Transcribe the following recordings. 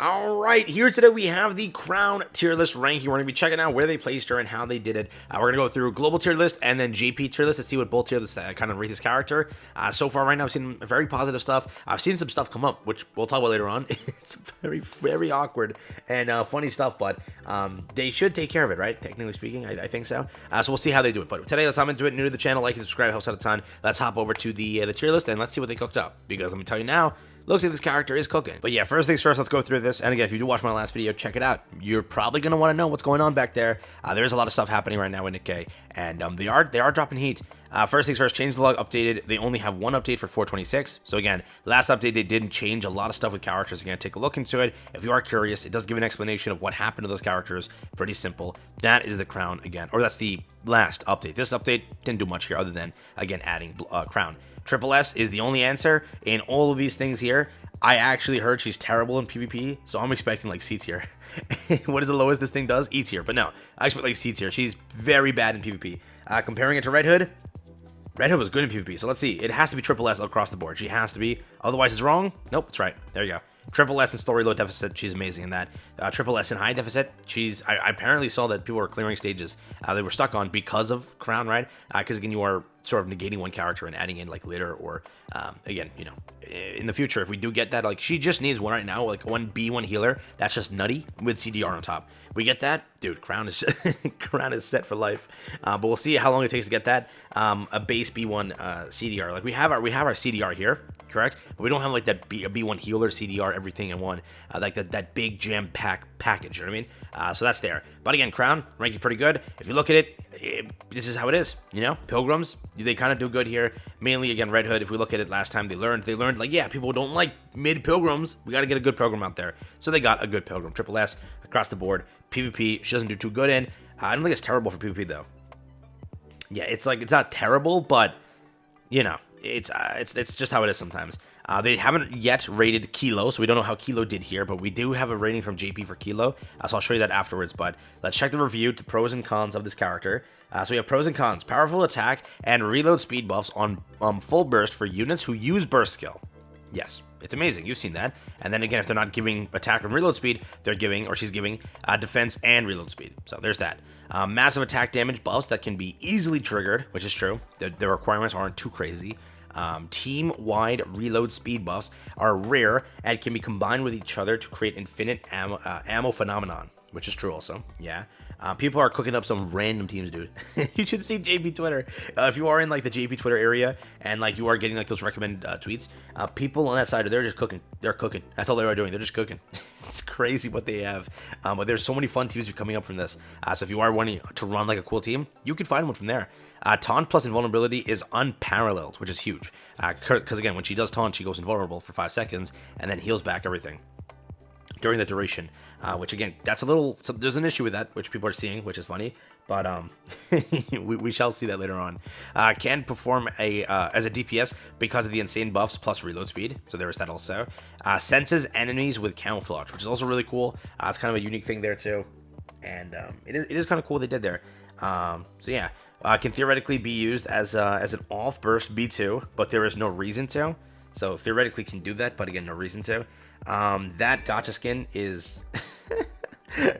All right, here today we have the Crown tier list ranking. We're going to be checking out where they placed her and how they did it. We're going to go through global tier list and then JP tier list to see what both tier lists kind of rate this character. So far right now, I've seen very positive stuff. I've seen some stuff come up, which we'll talk about later on. It's very, very awkward and funny stuff, but they should take care of it, right? Technically speaking, I think so. So we'll see how they do it. But today, let's hop into it. New to the channel, like and subscribe, helps out a ton. Let's hop over to the tier list and let's see what they cooked up. Because let me tell you now, looks like this character is cooking. But yeah, first things first, let's go through this. And again, if you do watch my last video, check it out. You're probably going to want to know what's going on back there. There is a lot of stuff happening right now in Nikke, and they are dropping heat. First things first, change the log updated. They only have one update for 426. So again, last update, they didn't change a lot of stuff with characters. Again, take a look into it. If you are curious, it does give an explanation of what happened to those characters. Pretty simple. That is the Crown again, or that's the last update. This update didn't do much here other than, again, adding Crown. Triple S is the only answer in all of these things here. I actually heard she's terrible in PvP, so I'm expecting like C tier. What is the lowest this thing does? E tier, but no, I expect like C tier. She's very bad in PvP. Comparing it to Red Hood was good in PvP, so let's see. It has to be Triple S across the board. She has to be, otherwise it's wrong. Nope, it's right. There you go. Triple S in story low deficit, she's amazing in that. Triple S in high deficit, I apparently saw that people were clearing stages they were stuck on because of Crown, right? Because again, you are sort of negating one character and adding in like later, or again, you know, in the future, if we do get that, like she just needs one right now, like one B1 healer. That's just nutty with CDR on top. We get that, dude. Crown is Crown is set for life. But we'll see how long it takes to get that. A base B1 CDR. Like we have our CDR here, correct? But we don't have like that B1 healer CDR everything in one, like that big jam package. You know what I mean? So that's there. But again, Crown ranking pretty good. If you look at it, this is how it is. You know, Pilgrims, they kind of do good here. Mainly again, Red Hood. If we look at it last time, they learned like, yeah, people don't like mid Pilgrims. We got to get a good Pilgrim out there. So they got a good Pilgrim. Triple S across the board. PvP, she doesn't do too good in. I don't think it's terrible for PvP though. Yeah, it's like, it's not terrible, but you know, it's just how it is sometimes. They haven't yet rated Kilo, so we don't know how Kilo did here, but we do have a rating from JP for Kilo, so I'll show you that afterwards. But let's check the review, the pros and cons of this character. So we have pros and cons: powerful attack and reload speed buffs on full burst for units who use burst skill. Yes, it's amazing. You've seen that. And then again, if they're not giving attack and reload speed, they're giving, or she's giving, defense and reload speed. So there's that. Massive attack damage buffs that can be easily triggered, which is true. The requirements aren't too crazy. Team-wide reload speed buffs are rare and can be combined with each other to create infinite ammo phenomenon, which is true also. Yeah. People are cooking up some random teams, dude. You should see JP Twitter. If you are in like the JP Twitter area and like you are getting like those recommended tweets, people on that side, they're just cooking. They're cooking. That's all they are doing. They're just cooking. It's crazy what they have. But there's so many fun teams coming up from this. So if you are wanting to run like a cool team, you can find one from there. Taunt plus invulnerability is unparalleled, which is huge. Because again, when she does taunt, she goes invulnerable for 5 seconds and then heals back everything during the duration, which again, that's a little, so there's an issue with that, which people are seeing, which is funny, but we shall see that later on. Can perform as a DPS because of the insane buffs plus reload speed, so there is that also. Senses enemies with camouflage, which is also really cool. It's kind of a unique thing there too, and it is kind of cool what they did there. So yeah, can theoretically be used as an off burst B2, but there is no reason to. So theoretically can do that, but again, no reason to. That gacha skin is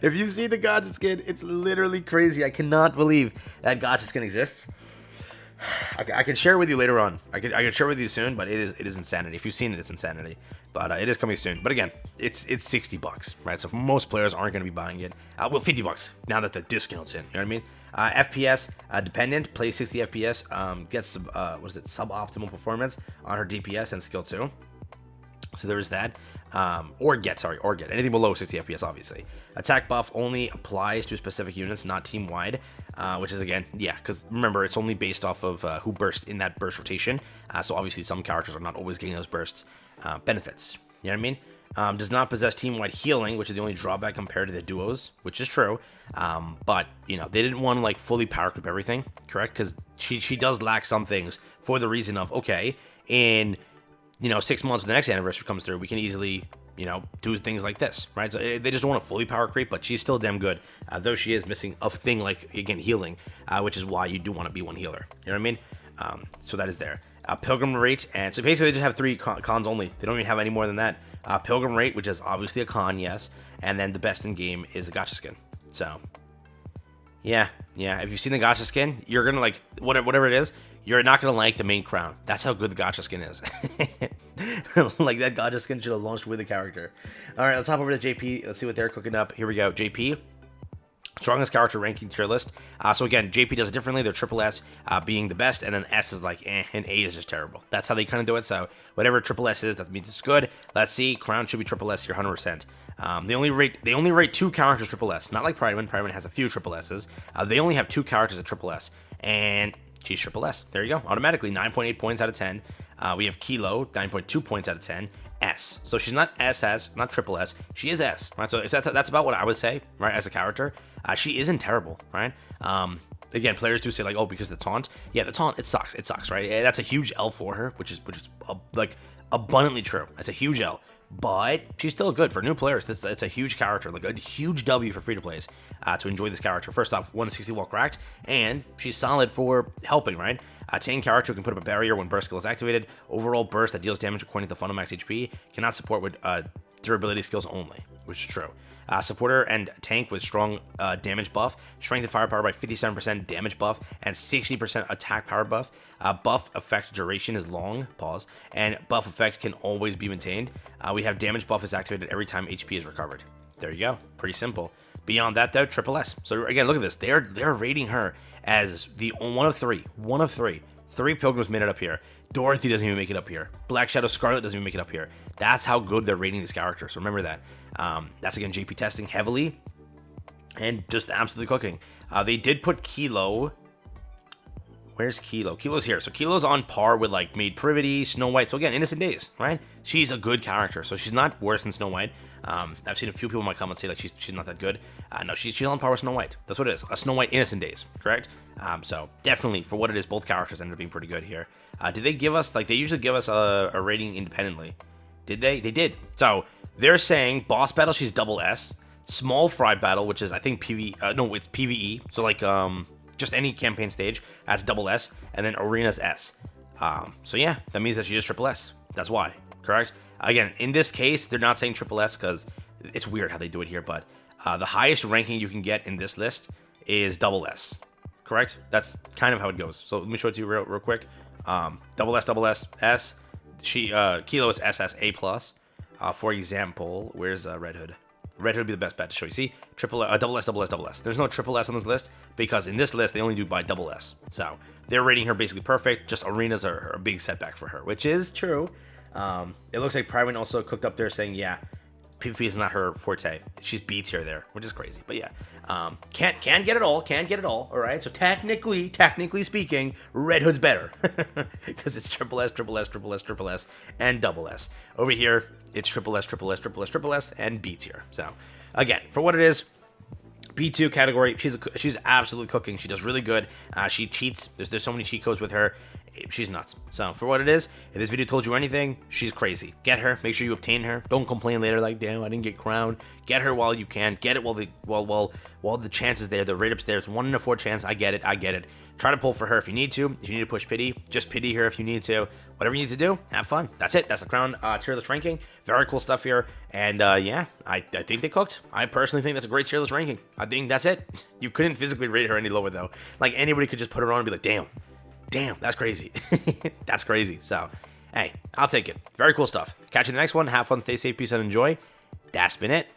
if you see the gacha skin, it's literally crazy. I cannot believe that gacha skin exists. I can share it with you later on. I can share it with you soon, but it is insanity. If you've seen it, it's insanity. But it is coming soon. But again, it's $60, right? So most players aren't going to be buying it. Well, $50 now that the discount's in. You know what I mean? FPS dependent, plays 60 FPS, gets what is it, suboptimal performance on her DPS and skill 2. So there is that. Or get anything below 60 FPS, obviously. Attack buff only applies to specific units, not team wide, which is again, yeah, because remember, it's only based off of who bursts in that burst rotation. So obviously, some characters are not always getting those bursts benefits. You know what I mean? Does not possess team-wide healing, which is the only drawback compared to the duos, which is true. But you know, they didn't want to like fully power creep everything, correct? Because she does lack some things for the reason of, okay, in 6 months when the next anniversary comes through, we can easily, do things like this, right? So they just don't want to fully power creep, but she's still damn good, though she is missing a thing like, again, healing, which is why you do want to be one healer. You know what I mean? So that is there. Pilgrim rate, and so basically they just have 3 cons only. They don't even have any more than that. Pilgrim rate, which is obviously a con, yes, and then the best in game is a gacha skin. So yeah, if you've seen the gacha skin, you're gonna like whatever it is. You're not gonna like the main crown. That's how good the gacha skin is. Like that gacha skin should have launched with the character. All right, let's hop over to JP. Let's see what they're cooking up. Here we go. JP, strongest character ranking tier list. So again, JP does it differently. They're triple S being the best, and then S is like and A is just terrible. That's how they kind of do it. So whatever triple S is, that means it's good. Let's see. Crown should be triple S here, 100%. They only rate 2 characters triple S, not like Prideman. Prideman has a few triple S's. They only have 2 characters at triple S, and she's triple S. There you go. Automatically 9.8 points out of 10. We have Kilo, 9.2 points out of 10. S. So she's not SS, not triple S. She is S, right? So that's about what I would say, right? As a character, she isn't terrible, right? Again, players do say like, oh, because of the taunt. Yeah, the taunt, it sucks, right? That's a huge L for her, which is like abundantly true. It's a huge L. But she's still good for new players. It's a huge character, like a huge W for free-to-plays to enjoy this character. First off, 160 wall cracked, and she's solid for helping, right? A tank character can put up a barrier when burst skill is activated. Overall burst that deals damage according to final max HP cannot support with durability skills only, which is true. Supporter and tank with strong damage buff, strength and firepower by 57% damage buff, and 60% attack power buff. Buff effect duration is long, pause, and buff effect can always be maintained. We have damage buff is activated every time HP is recovered. There you go, pretty simple. Beyond that though, triple S. So again, look at this. They're rating her as the one of three. 3 Pilgrims made it up here. Dorothy doesn't even make it up here. Black Shadow Scarlet doesn't even make it up here. That's how good they're rating these characters. So remember that. That's again JP testing heavily and just absolutely cooking. They did put Kilo. Where's Kilo? Kilo's here. So Kilo's on par with like Maid Privity, Snow White. So again, Innocent Days, right? She's a good character. So she's not worse than Snow White. I've seen a few people in my comments say like she's not that good. No, she's on par with Snow White. That's what it is. A Snow White Innocent Days, correct? So definitely for what it is, both characters ended up being pretty good here. Did they give us, like they usually give us a rating independently? Did they? They did. So they're saying boss battle, she's double S. Small fry battle, which is I think no, it's PvE. So like just any campaign stage, that's double S, and then arena's S. So yeah, that means that she is triple S. That's why, correct? Again, in this case, they're not saying triple S because it's weird how they do it here, but the highest ranking you can get in this list is double S, correct? That's kind of how it goes. So let me show it to you real quick. Double S, S. Kilo is SS A+. For example, where's Red Hood? Red Hood would be the best bet to show you. See, double S. There's no triple S on this list because in this list they only do by double S. So they're rating her basically perfect. Just arenas are a big setback for her, which is true. It looks like Private also cooked up there saying, yeah, PvP is not her forte. She's B tier there, which is crazy. But yeah, can't get it all. All right. So technically speaking, Red Hood's better because it's triple S, and double S. Over here, it's triple S, and B tier. So again, for what it is, B2 category, she's absolutely cooking. She does really good. She cheats. There's so many cheat codes with her. She's nuts. So for what it is, if this video told you anything, she's crazy. Get her. Make sure you obtain her. Don't complain later like, damn, I didn't get crowned. Get her while you can. Get it while the chance is there. The rate up's there. It's 1 in 4 chance. I get it. Try to pull for her if you need to. If you need to push pity, just pity her if you need to. Whatever you need to do, have fun. That's it. That's the crown tier list ranking. Very cool stuff here. And yeah, I think they cooked. I personally think that's a great tier list ranking. I think that's it. You couldn't physically rate her any lower though. Like anybody could just put her on and be like, damn, that's crazy. That's crazy. So, hey, I'll take it. Very cool stuff. Catch you in the next one. Have fun, stay safe, peace, and enjoy. That's been it.